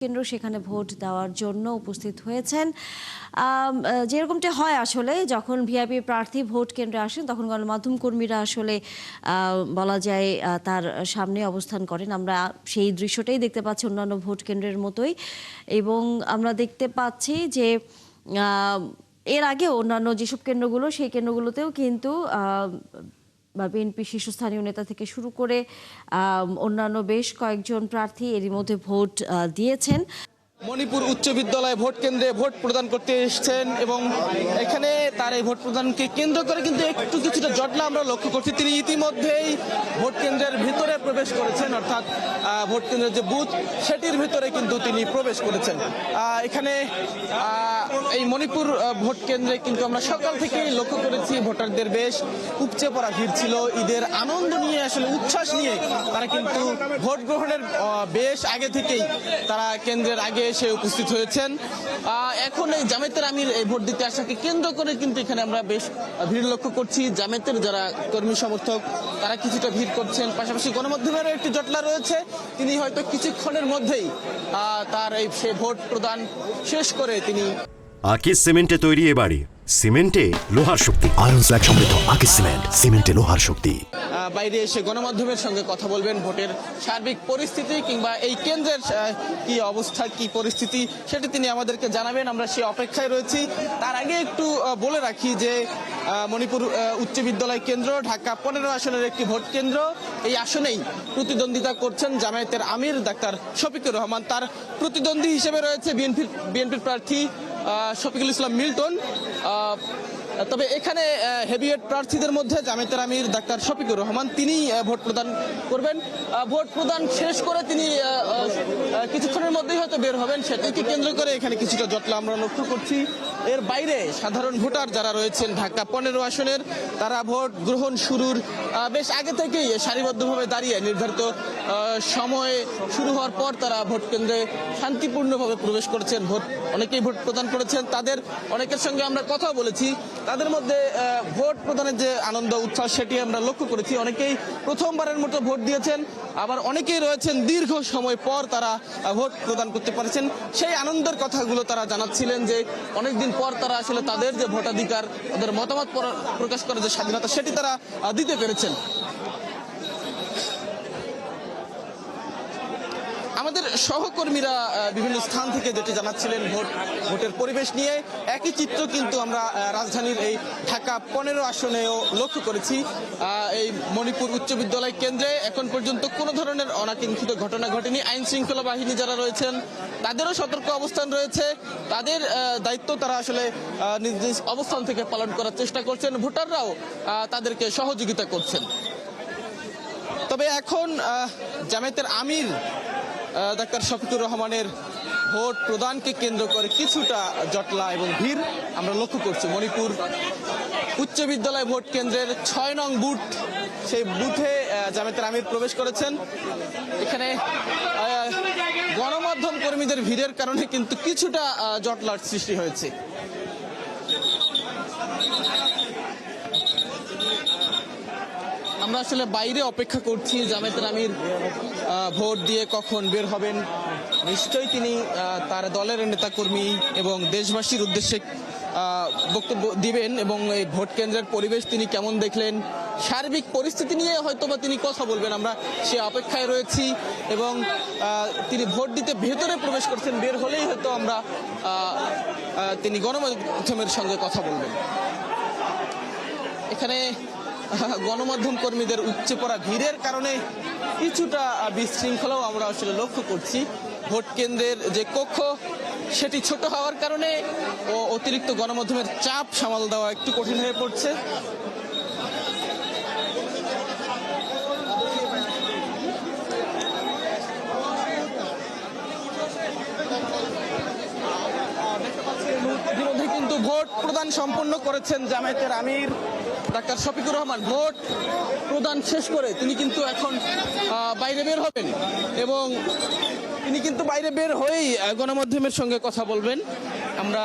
কেন্দ্র সেখানে ভোট দেওয়ার জন্য উপস্থিত হয়েছেন। যেরকমটা হয় আসলে যখন ভিআইপি প্রার্থী ভোট কেন্দ্রে আসেন তখন গণমাধ্যম কর্মীরা আসলে বলা যায় তার সামনে অবস্থান করেন। আমরা সেই দৃশ্যটাই দেখতে পাচ্ছি অন্যান্য ভোট কেন্দ্রের মতোই, এবং আমরা দেখতে পাচ্ছি যে এর আগে অন্যান্য যেসব কেন্দ্রগুলো সেই কেন্দ্রগুলোতেও কিন্তু বা বিএনপি শীর্ষস্থানীয় নেতা থেকে শুরু করে অন্যান্য বেশ কয়েকজন প্রার্থী এরই মধ্যে ভোট দিয়েছেন। মণিপুর উচ্চ বিদ্যালয়ে ভোট কেন্দ্রে ভোট প্রদান করতে এসেছেন এবং এখানে তার এই ভোট প্রদানকে কেন্দ্র করে কিন্তু একটু কিছুটা জটলা আমরা লক্ষ্য করছি। তিনি ইতিমধ্যেই ভোট কেন্দ্রের ভিতরে প্রবেশ করেছেন, অর্থাৎ ভোট কেন্দ্রের যে বুথ সেটির ভিতরে কিন্তু তিনি প্রবেশ করেছেন। এখানে এই মণিপুর ভোট কেন্দ্রে কিন্তু আমরা সকাল থেকেই লক্ষ্য করেছি ভোটারদের বেশ উপচে পড়া ভিড় ছিল। ঈদের আনন্দ নিয়ে আসলে উচ্ছ্বাস নিয়ে তারা কিন্তু ভোট গ্রহণের বেশ আগে থেকেই তারা কেন্দ্রের আগে এসে উপস্থিত হয়েছেন। এখন এই জামায়াতের আমির এই ভোট দিতে আসাকে কেন্দ্র করে কিন্তু এখানে আমরা বেশ ভিড় লক্ষ্য করছি। জামায়াতের যারা কর্মী সমর্থক তারা কিছুটা ভিড় করছেন, পাশাপাশি গণমাধ্যমেরও একটি জটলা রয়েছে। তিনি হয়তো কিছুক্ষণের মধ্যেই তার এই সে ভোট প্রদান শেষ করে তিনি আকিজ সিমেন্টে তৈরি এ বাড়ি, সিমেন্টে লোহার শক্তি। আয়রন স্ল্যাগ সমৃদ্ধ আকিজ সিমেন্ট, সিমেন্টে লোহার শক্তি। বাইরে এসে গণমাধ্যমের সঙ্গে কথা বলবেন, ভোটের সার্বিক পরিস্থিতি কিংবা এই কেন্দ্রের কি অবস্থা কি পরিস্থিতি সেটি তিনি আমাদেরকে জানাবেন। আমরা সে অপেক্ষায় রয়েছি। তার আগে একটু বলে রাখি যে মণিপুর উচ্চ বিদ্যালয় কেন্দ্র ঢাকা 15 আসনের একটি ভোট কেন্দ্র। এই আসনেই প্রতিদ্বন্দ্বিতা করছেন জামায়াতের আমির ডাক্তার শফিকুর রহমান। তার প্রতিদ্বন্দ্বী হিসেবে রয়েছে বিএনপির প্রার্থী শফিকুল ইসলাম মিল্টন। তবে এখানে হেভিওয়েট প্রার্থীদের মধ্যে জামায়াতের আমির ডাক্তার শফিকুর রহমান তিনি ভোট প্রদান করবেন। ভোট প্রদান শেষ করে তিনি কিছুক্ষণের মধ্যেই হয়তো বের হবেন। সেটাকে কেন্দ্র করে এখানে কিছুটা জটলা আমরা লক্ষ্য করছি। এর বাইরে সাধারণ ভোটার যারা রয়েছেন ঢাকা 15 আসনের তারা ভোট গ্রহণ শুরুর বেশ আগে থেকেই সারিবদ্ধভাবে দাঁড়িয়ে নির্ধারিত সময়ে শুরু হওয়ার পর তারা ভোট কেন্দ্রে শান্তিপূর্ণভাবে প্রবেশ করেছেন। অনেকেই ভোট প্রদান করেছেন। তাদের অনেকের সঙ্গে আমরা কথা বলেছি। তাদের মধ্যে ভোট প্রদানের যে আনন্দ উচ্ছ্বাস সেটি আমরা লক্ষ্য করেছি। অনেকেই প্রথমবারের মতো ভোট দিয়েছেন, আবার অনেকেই রয়েছেন দীর্ঘ সময় পর তারা ভোট প্রদান করতে পারছেন। সেই আনন্দের কথাগুলো তারা জানাচ্ছিলেন যে অনেকদিন পর তারা আসলে তাদের যে ভোটাধিকার, তাদের মতামত প্রকাশ করার যে স্বাধীনতা সেটি তারা দিতে পেরেছেন। আমাদের সহকর্মীরা বিভিন্ন স্থান থেকে যেটি জানাচ্ছিলেন ভোটের পরিবেশ নিয়ে একই চিত্র কিন্তু আমরা রাজধানীর এই ঢাকা 15 আসনেও লক্ষ্য করেছি। এই মণিপুর উচ্চ বিদ্যালয় কেন্দ্রে এখন পর্যন্ত কোনো ধরনের অনাকাঙ্ক্ষিত ঘটনা ঘটেনি। আইন শৃঙ্খলা বাহিনী যারা রয়েছেন তাদেরও সতর্ক অবস্থান রয়েছে। তাদের দায়িত্ব তারা আসলে নিজ নিজ অবস্থান থেকে পালন করার চেষ্টা করছেন। ভোটাররাও তাদেরকে সহযোগিতা করছেন। তবে এখন জামায়াতের আমির ডাক্তার শফিকুর রহমানের ভোট প্রদানকে কেন্দ্র করে কিছুটা জটলা এবং ভিড় আমরা লক্ষ্য করছি। মণিপুর উচ্চ বিদ্যালয় ভোট কেন্দ্রের 6 নং বুথ, সেই বুথে জামায়াতের আমির প্রবেশ করেছেন। এখানে গণমাধ্যম কর্মীদের ভিড়ের কারণে কিন্তু কিছুটা জটলার সৃষ্টি হয়েছে। আমরা আসলে বাইরে অপেক্ষা করছি জামায়াতের আমির ভোট দিয়ে কখন বের হবেন। নিশ্চয়ই তিনি তার দলের নেতাকর্মী এবং দেশবাসীর উদ্দেশ্যে বক্তব্য দিবেন এবং এই ভোট কেন্দ্রের পরিবেশ তিনি কেমন দেখলেন, সার্বিক পরিস্থিতি নিয়ে হয়তোবা তিনি কথা বলবেন। আমরা সে অপেক্ষায় রয়েছি এবং তিনি ভোট দিতে ভেতরে প্রবেশ করছেন। বের হলেই হয়তো আমরা তিনি গণমাধ্যমের সঙ্গে কথা বলবেন। এখানে গণমাধ্যম কর্মীদের উপচে পড়া ভিড়ের কারণে কিছুটা বিশৃঙ্খলাও আমরা আসলে লক্ষ্য করছি। ভোট কেন্দ্রের যে কক্ষ সেটি ছোট হওয়ার কারণে ও অতিরিক্ত গণমাধ্যমের চাপ সামাল দেওয়া একটু কঠিন হয়ে পড়ছে। ইতিমধ্যে কিন্তু ভোট প্রদান সম্পন্ন করেছেন জামায়াতের আমির ডাক্তার শফিকুর রহমান। ভোট প্রদান শেষ করে তিনি কিন্তু এখন বাইরে বের হবেন এবং তিনি কিন্তু বাইরে বের হয়েই গণমাধ্যমের সঙ্গে কথা বলবেন। আমরা